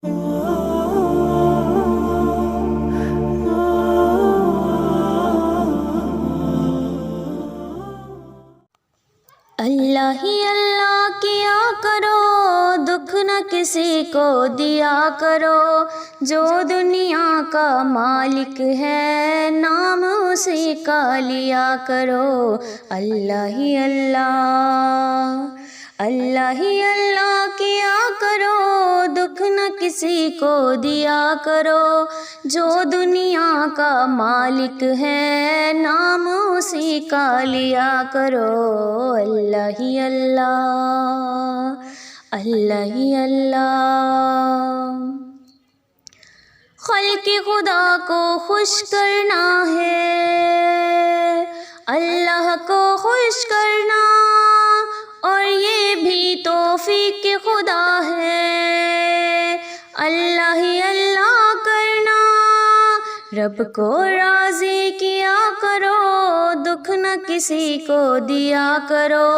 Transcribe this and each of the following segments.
اللہ ہی اللہ کیا کرو، دکھ نہ کسی کو دیا کرو، جو دنیا کا مالک ہے نام اسی کا لیا کرو۔ اللہ ہی اللہ، اللہ ہی اللہ کیا کرو، دکھ نہ کسی کو دیا کرو، جو دنیا کا مالک ہے نام اسی کا لیا کرو۔ اللہ ہی اللہ، اللہ ہی اللہ۔ خلق خدا کو خوش کرنا ہے، اللہ کو خوش کرنا، اور یہ بھی توفیق خدا ہے۔ اللہ ہی اللہ کرنا، رب کو راضی کیا کرو، دکھ نہ کسی کو دیا کرو،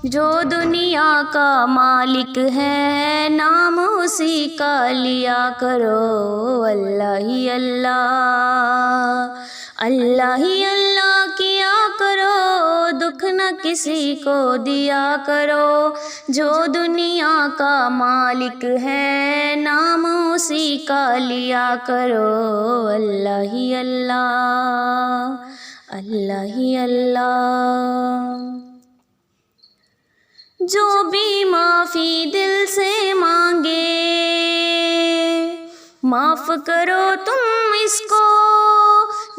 جو دنیا کا مالک ہے نام اسی کا لیا کرو۔ اللہ ہی اللہ، اللہ ہی اللہ کیا کرو، دکھ نہ کسی کو دیا کرو، جو دنیا کا مالک ہے نام اسی کا لیا کرو۔ اللہ ہی اللہ، اللہ ہی اللہ۔ جو بھی معافی دل سے مانگے، معاف کرو تم اس کو،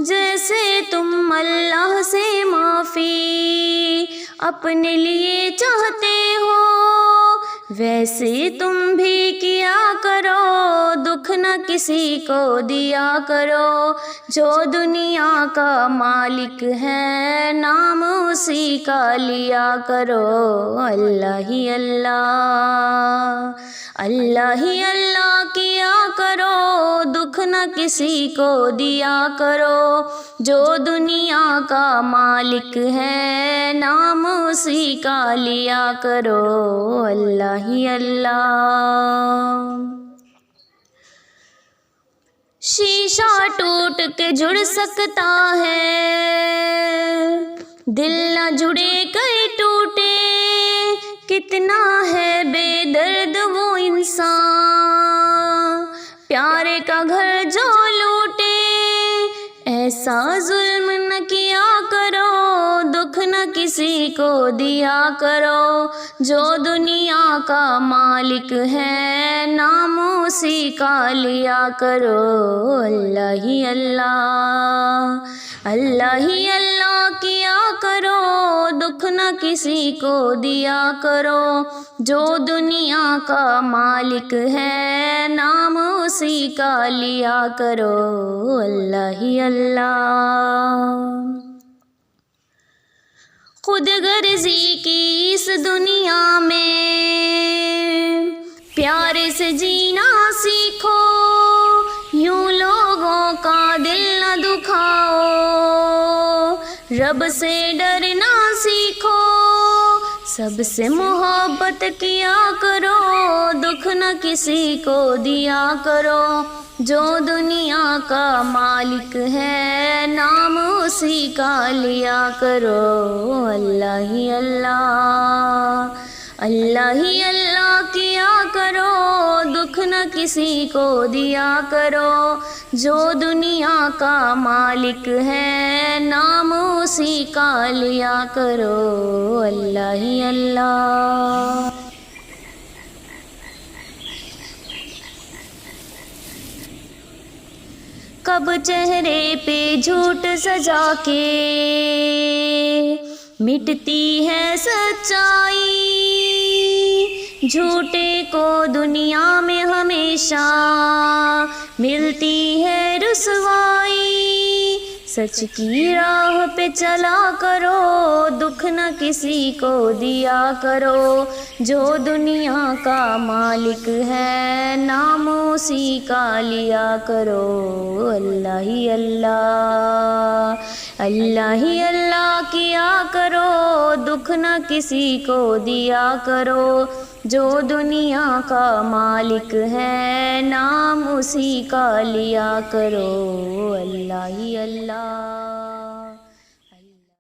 جیسے تم اللہ سے معافی اپنے لیے چاہتے ہو، ویسے تم بھی کیا کرو، دکھ نہ کسی کو دیا کرو، جو دنیا کا مالک ہے نام اسی کا لیا کرو۔ اللہ ہی اللہ، اللہ ہی اللہ کیا کرو، دکھ نہ کسی کو دیا کرو، جو دنیا کا مالک ہے نام اسی کا لیا کرو۔ اللہ ہی اللہ۔ شیشہ ٹوٹ کے جڑ سکتا ہے، دل نہ جڑے کہیں ٹوٹے، کتنا ہے بے درد وہ انسان، پیارے کا گھر جو لوٹے، ایسا ظلم نہ کیا کرو، دکھ نہ کسی کو دیا کرو، جو دنیا کا مالک ہے نام اسی کا لیا کرو۔ اللہ ہی اللہ، اللہ ہی اللہ کیا کرو، دکھ نہ کسی کو دیا کرو، جو دنیا کا مالک ہے نام اسی کا لیا کرو۔ اللہ ہی اللہ۔ خود غرضی کی اس دنیا میں پیارے سے جینا سیکھو، یوں لوگوں کا دل نہ دکھاؤ، رب سے ڈرنا سیکھو، سب سے محبت کیا کرو، دکھ نہ کسی کو دیا کرو، جو دنیا کا مالک ہے نام اسی کا لیا کرو۔ اللہ ہی اللہ، اللہ ہی اللہ کیا کرو، دکھ نہ کسی کو دیا کرو، جو دنیا کا مالک ہے نام اسی کا لیا کرو۔ اللہ ہی اللہ۔ کب چہرے پہ جھوٹ سجا کے مٹتی ہے سچائی، جھوٹے کو دنیا میں ہمیشہ ملتی ہے رسوائی، سچ کی راہ پہ چلا کرو، دکھ نہ کسی کو دیا کرو، جو دنیا کا مالک ہے نام اسی کا لیا کرو، اللہ ہی اللہ، اللہ ہی اللہ کیا کرو، دکھ نہ کسی کو دیا کرو، جو دنیا کا مالک ہے نام اسی کا لیا کرو، اللہ ہی اللہ۔